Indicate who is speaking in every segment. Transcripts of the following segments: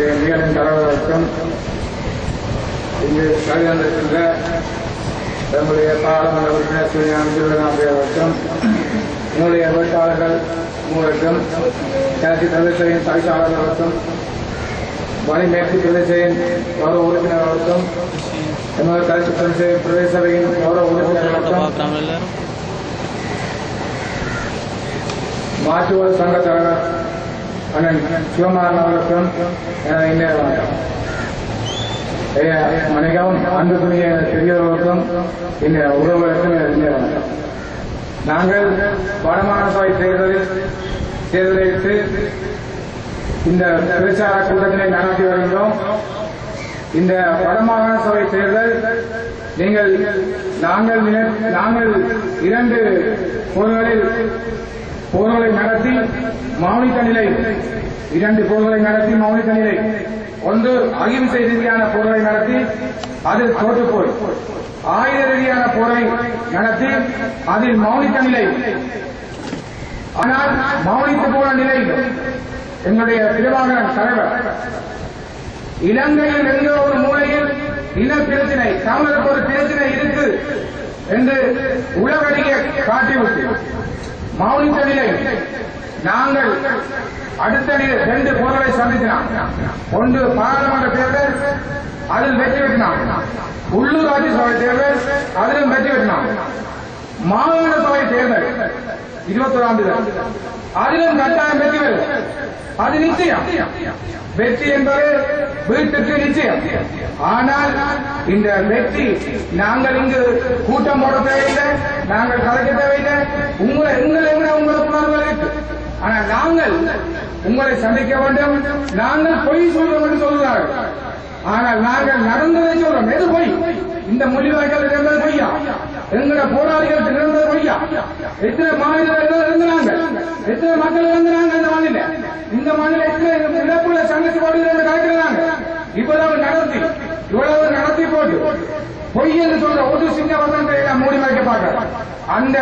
Speaker 1: எங்களின் தலைவருக்கும் இங்கு கலந்திருக்கின்ற நம்முடைய பாராளுமன்ற உறுப்பினர் சூரியநாதன் என்னுடைய வேட்பாளர்கள் மூவருக்கும் கிழக்கு பிரதேசையின் தவிசாளர்களுக்கும் வடமேற்கு பிரதேசையின் கௌரவ உறுப்பினர்களுக்கும் எமது கிழக்கு பிரதேசையின் கௌரவ உறுப்பினர்களுக்கும் மாற்றுவர் சங்க தலைவர் அண்ணன் சிவமாறன் அவர்களுக்கும் இந்நேர வணக்கம். மிகவும் அன்புக்குரிய பெரியவர்களுக்கும் இந்த உறவுகளுக்கும் இந்நேர வணக்கம். நாங்கள் வடமாகாண சபை தேர்தலிட்டு இந்த பிரச்சார கூட்டத்தினை நடத்தி வருகிறோம். இந்த வடமாகாண சபை தேர்தல் நாங்கள் 2 போர்களை நடத்தி மௌனித்த நிலை 2 போர்களை நடத்தி மௌனித்த நிலை. ஒன்று அகிம்சை ரீதியான போர்களை நடத்தி அதில் தோற்று போய் ஆயுத ரீதியான போரை நடத்தி அதில் மௌனித்த நிலை. ஆனால் மௌனித்து போன நிலை எங்களுடைய பிரபாகரன் தலைவர் இலங்கையில் எந்த ஒரு மூலையில் இன பிரச்சினை தமிழருக்கு ஒரு பிரச்சினை இருக்கு என்று உலகடிக்க காட்டிவிட்டு மௌனித்த நிலை. நாங்கள் அடுத்த 2 போர்களை சந்தித்தோம். ஒன்று பாராளுமன்ற தேர்தல், அதில் வெற்றி பெற்றினோம். உள்ளூராட்சி சபை தேர்தல், அதிலும் வெற்றி பெற்றினோம். மாகாண சபை தேர்தல் 21ஆம் தேதி, அதிலும் கட்டாயம் வெற்றி பெறும். அது நிச்சயம். வெற்றி என்பது வீட்டுக்கு நிச்சயம். ஆனால் இந்த வெற்றி நாங்கள் இங்கு கூட்டம் போட தேவையில்லை, நாங்கள் கலைக்க தேவையில்லை. உங்களை உணர்வுகள் இருக்கு. ஆனால் நாங்கள் உங்களை சந்திக்க வேண்டும். நாங்கள் பொய் சொல்றோம் என்று சொல்கிறார்கள். ஆனால் நாங்கள் நடந்ததை சொல்றோம். எது பொய்? இந்த மொழிவாய்கள் இருந்தது பொய்யா? எங்களோட போராளிகள் இருந்தது பொய்யா? எத்தனை மாநிலங்கள் இருந்தாங்க? எத்தனை மக்கள் இருந்தாங்க இந்த மாநில? இந்த மாநில எத்தனை இழப்புள்ள சங்கத்து போட்டு கலைக்கிறாங்க. இவ்வளவு நடத்தி போட்டு பொய் என்று சொல்ற ஒரு சின்ன வசனத்தை மூடி மறைக்க பார்க்க அந்த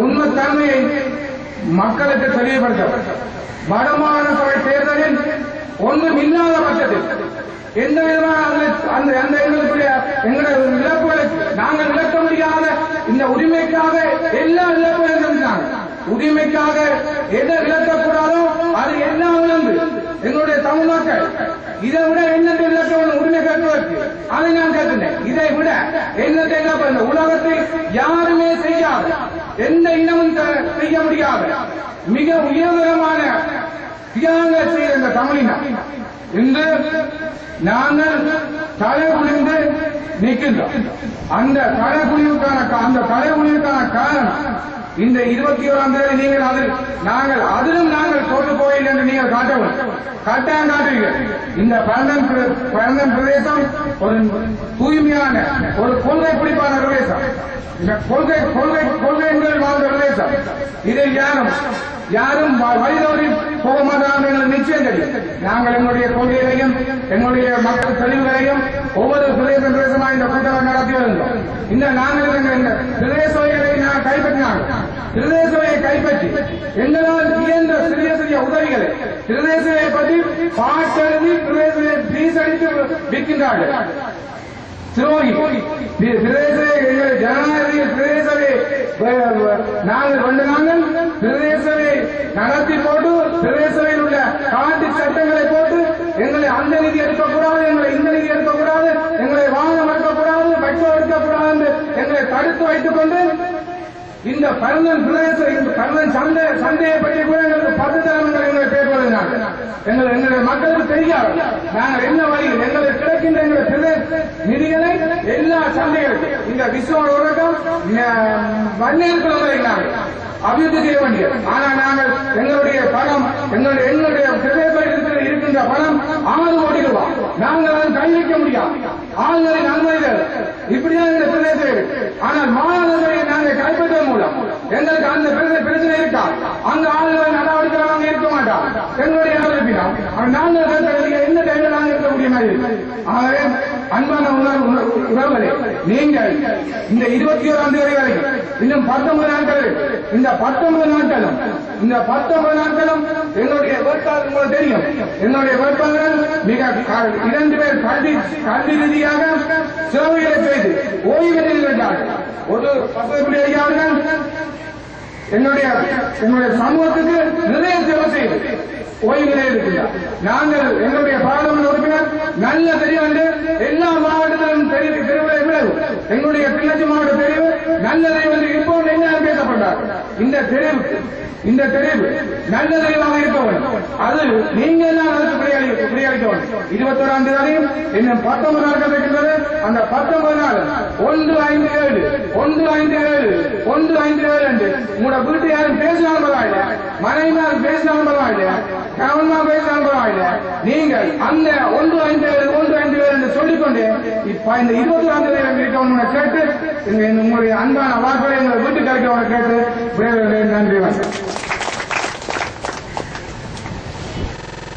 Speaker 1: உண்மைத்தன்மையை மக்களுக்கு தெளிவுபடுத்த வடமாகாண சபை தேர்தலில் ஒன்றும் இல்லாத பட்சத்தில் எந்த விதமான எங்களுடைய இழப்புகளுக்கு நாங்கள் இழக்க முடியாத இந்த உரிமைக்காக எல்லா இழப்புகளும் இருந்தாங்க. உரிமைக்காக எதை இழக்கக்கூடாதோ அது எல்லாம் இழந்து எங்களுடைய தமிழ் மக்கள் இதை விட என்னத்தை இழக்க உரிமை கேட்பதற்கு அதை நான் கேட்கிறேன். இதை விட என்னத்தை இழப்ப உலகத்தில் யாருமே செய்யாத, எந்த இனமும் செய்ய முடியாத மிக உயர்தரமான தியாகங்கள் செய்த இந்த தமிழினம் இன்று நாங்கள் தலைகுனிந்து நிற்கின்றோம். அந்த தலைகுனிவுக்கான காரணம் இந்த 21ஆம் தேதி நாங்கள் தோற்று போயில்லை என்று நீங்கள் கட்டாயம் காட்டுவீர்கள். இந்த பரந்தன் பிரதேசம் ஒரு தூய்மையான ஒரு கொள்கை பிடிப்பான பிரதேசம். இந்த கொள்கை என்பதில் வாழ்ந்த பிரதேசம். இதில் யாரும் வழிதோறி போக மாட்டார்கள் எங்களுக்கு நிச்சயம் தெரியும். நாங்கள் எங்களுடைய கொள்கைகளையும் எங்களுடைய மக்கள் தெளிவுகளையும் ஒவ்வொரு பிரதேசமாக இந்த கூட்டம் நடத்தி வருகிறோம். நாங்கள் பிரதேசங்களை கைப்பற்றினாங்க. பிரதேசங்களை கைப்பற்றி எங்களால் இயன்ற சிறிய உதவிகளை பிரதேசத்தை பற்றி பாட்டெழுதி பிரதேசத்தை பீஸ் அடித்து விற்கின்றார்கள். துரோகி ஜனநாயக பிரதேசவை நாங்கள் பிரதேசவை நடத்தி போட்டு பிரதேசவையில் உள்ள காட்டு சட்டங்களை போட்டு எங்களை அந்த நிதி எடுக்கக்கூடாது, எங்களை இந்த நிதி எடுக்கக்கூடாது, எங்களை வாகனம் எடுக்கக்கூடாது, பெட்ரோல் எடுக்கக்கூடாது என்று எங்களை தடுத்து வைத்துக் கொண்டு இந்த பரந்தன் சந்தையை பற்றி கூட எங்களுக்கு 10 தலைவர்கள் எங்களை பேசுவதனால எங்களுடைய மக்களுக்கு தெரியாது. நாங்கள் என்ன வழியில் எங்களுக்கு கிடைக்கின்ற எங்களுடைய நிதிகளை எல்லா சந்தைகளுக்கும் இந்த விஸ்வ உலகம் வன்னியர்கள் அபிவிருத்தி செய்ய வேண்டியது. ஆனால் நாங்கள் எங்களுடைய பணம் எங்களுடைய பிரதேசத்தில் இருக்கின்ற பணம் 6 கோடி ரூபாய் நாங்கள் அதை கை வைக்க முடியாது. ஆளுநரின் அனுமதிகள் இப்படிதான் இந்த பிரதேசம். ஆனால் மாநிலங்களை நாங்கள் கைப்பற்ற மூலம் எங்களுக்கு அந்த பிரச்சனை இருக்கா? அங்க ஆளுநர் நடவடிக்கை நாங்கள் இருக்க மாட்டோம். எங்களுடைய நாங்கள் எந்த டைம்ல நாங்கள் இருக்க முடிய மாதிரி. ஆகவே அன்பான உறவுகளே, நீங்கள் இந்த 21ஆம் தேதி வரைக்கும் இன்னும் 19 நாட்கள், இந்த 19 நாட்களும் இந்த 19 நாட்களும் என்னுடைய வேட்பாளர் உங்களுக்கு தெரியும். என்னுடைய வேட்பாளர்கள் மிக 2 பேர் கல்வி ரீதியாக சேவைகளை செய்து ஓய்வு நிலையிட்டார்கள். ஒரு பசுபுலி ஐயாவர்கள் என்னுடைய சமூகத்துக்கு நிறைய சேவை செய்து ஓய்வு நிலையில் இருக்கிறார். நாங்கள் எங்களுடைய பாராளுமன்ற உறுப்பினர் நல்ல தெரிவு என்று எல்லா மாவட்டத்திலும் தெரிவுகளை விளைவு எங்களுடைய கிளர்ச்சி மாவட்ட தெரிவு நல்ல தெரிவு என்று இப்போ என்ன பேசப்பட்டார். இந்த தெரிவு நல்ல தெரிவாக இருக்க வேண்டும். அது நீங்க எல்லாம் அதற்கு பிரியாளிக்க வேண்டும். 21ஆம் தேதி இன்னும் 19 நாட்கள் இருக்கின்றது. அந்த 19 நாள் 157 என்று உங்களோட வீட்டு யாரும் பேசினாலும் பரவாயில்ல, மனைவியாரும் பேசினாலும் பரவாயில்ல, கவனமா பேசினாலும் பரவாயில்ல, நீங்கள் அந்த 157 என்று சொல்லிக்கொண்டு இப்ப இந்த 21ஆம் தேதி இருக்கவங்க கேட்டு உங்களுடைய அன்பான வாக்குகளை உங்களை வீட்டுக்கு அழைக்கவங்க கேட்டு நன்றி.